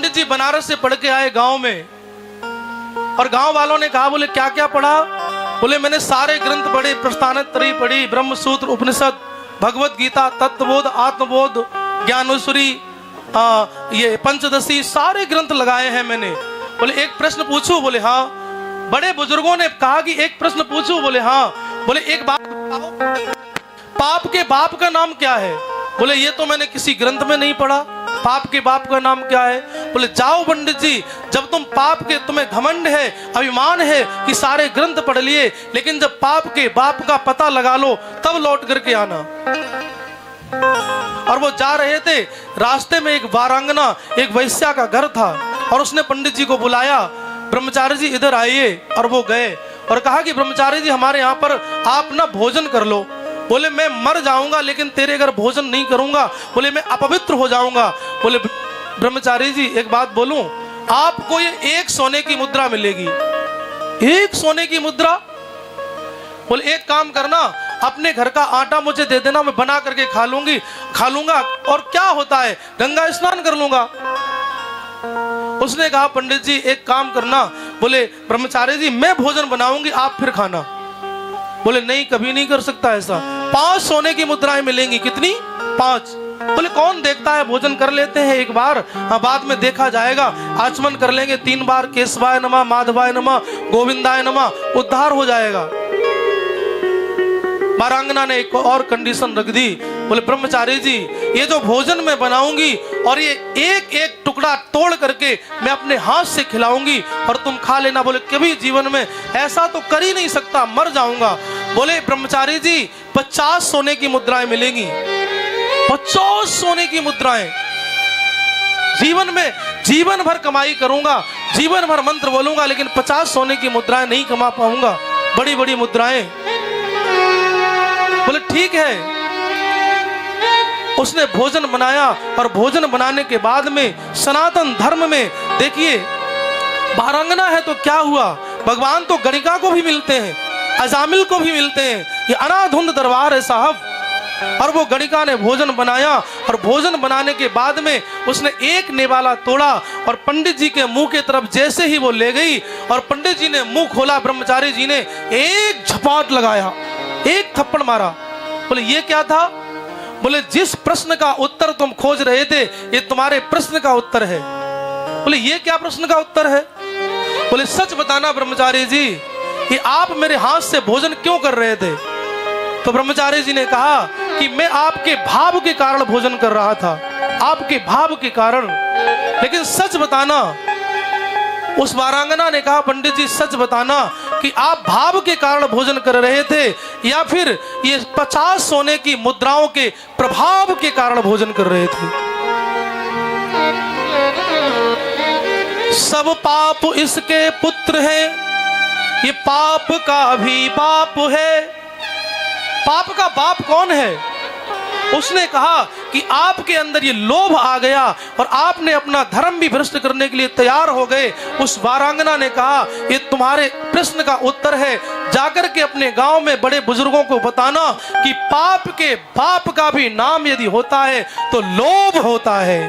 पंडित जी बनारस से पढ़ के आए गांव में, और गांव वालों ने कहा, बोले क्या क्या पढ़ा? बोले मैंने सारे ग्रंथ पढ़े, प्रस्थानत्रयी पढ़ी, ब्रह्मसूत्र, उपनिषद, भगवत गीता, तत्वबोध, आत्मबोध, ज्ञानेश्वरी, ये पंचदशी, सारे ग्रंथ लगाए हैं मैंने। बोले एक प्रश्न पूछूं? बोले हाँ। बड़े बुजुर्गों ने कहा कि एक प्रश्न पूछूं? बोले हाँ। बोले एक बात बताओ, पाप के बाप का नाम क्या है? बोले ये तो मैंने किसी ग्रंथ में नहीं पढ़ा, पाप के बाप का नाम क्या है? बोले जाओ पंडित जी, जब तुम पाप के, तुम्हें घमंड है, अभिमान है कि सारे ग्रंथ पढ़ लिए, लेकिन जब पाप के बाप का पता लगा लो तब लौट करके आना। और वो जा रहे थे, रास्ते में एक वारांगना, एक वैश्या का घर था, और उसने पंडित जी को बुलाया, ब्रह्मचारी जी इधर आइए। और वो गए और कहा कि ब्रह्मचारी जी हमारे यहाँ पर आप ना भोजन कर लो। बोले मैं मर जाऊंगा लेकिन तेरे अगर भोजन नहीं करूंगा, बोले मैं अपवित्र हो जाऊंगा। बोले ब्रह्मचारी जी एक बात बोलूं, आपको ये एक सोने की मुद्रा मिलेगी, एक सोने की मुद्रा। बोले एक काम करना, अपने घर का आटा मुझे दे देना, मैं बना करके खा लूंगा, और क्या होता है, गंगा स्नान कर लूंगा। उसने कहा पंडित जी एक काम करना, बोले ब्रह्मचारी जी मैं भोजन बनाऊंगी, आप फिर खाना। बोले नहीं, कभी नहीं कर सकता ऐसा, 5 सोने की मुद्राएं मिलेंगी। कितनी? 5। बोले कौन देखता है, भोजन कर लेते हैं एक बार, हाँ बाद में देखा जाएगा, आचमन कर लेंगे 3 बार, केशवाय नमः, माधवाय नमः, गोविंदाय नमः, उद्धार हो जाएगा। वारांगना ने एक और कंडीशन रख दी, बोले ब्रह्मचारी जी ये जो भोजन मैं बनाऊंगी और ये एक एक टुकड़ा तोड़ करके मैं अपने हाथ से खिलाऊंगी और तुम खा लेना। बोले कभी जीवन में ऐसा तो कर ही नहीं सकता, मर जाऊंगा। बोले ब्रह्मचारी जी 50 सोने की मुद्राएं मिलेंगी, 50 सोने की मुद्राएं। जीवन भर कमाई करूंगा, जीवन भर मंत्र बोलूंगा, लेकिन 50 सोने की मुद्राएं नहीं कमा पाऊंगा, बड़ी बड़ी मुद्राएं। बोले ठीक है। उसने भोजन बनाया, और भोजन बनाने के बाद में सनातन धर्म में देखिए, वारांगना है तो क्या हुआ, भगवान तो गणिका को भी मिलते हैं, अजामिल को भी मिलते हैं, ये अनाधुंध दरबार है साहब। और वो गणिका ने भोजन बनाया, और भोजन बनाने के बाद में उसने एक नेवाला तोड़ा, और पंडित जी के मुंह के तरफ जैसे ही वो ले गई, और पंडित जी ने मुंह खोला, ब्रह्मचारी जी ने एक झपाट लगाया, एक थप्पड़ मारा। बोले ये क्या था? बोले जिस प्रश्न का उत्तर तुम खोज रहे थे, ये तुम्हारे प्रश्न का उत्तर है। बोले ये क्या प्रश्न का उत्तर है? बोले सच बताना ब्रह्मचारी जी, कि आप मेरे हाथ से भोजन क्यों कर रहे थे? तो ब्रह्मचारी जी ने कहा कि मैं आपके भाव के कारण भोजन कर रहा था, आपके भाव के कारण। लेकिन सच बताना। उस वारांगना ने कहा पंडित जी सच बताना कि आप भाव के कारण भोजन कर रहे थे, या फिर ये 50 सोने की मुद्राओं के प्रभाव के कारण भोजन कर रहे थे। सब पाप इसके पुत्र हैं, ये पाप का भी बाप है। पाप का बाप कौन है? उसने कहा कि आपके अंदर ये लोभ आ गया और आपने अपना धर्म भी भ्रष्ट करने के लिए तैयार हो गए। उस वारांगना ने कहा ये तुम्हारे प्रश्न का उत्तर है, जाकर के अपने गांव में बड़े बुजुर्गों को बताना कि पाप के बाप का भी नाम यदि होता है तो लोभ होता है।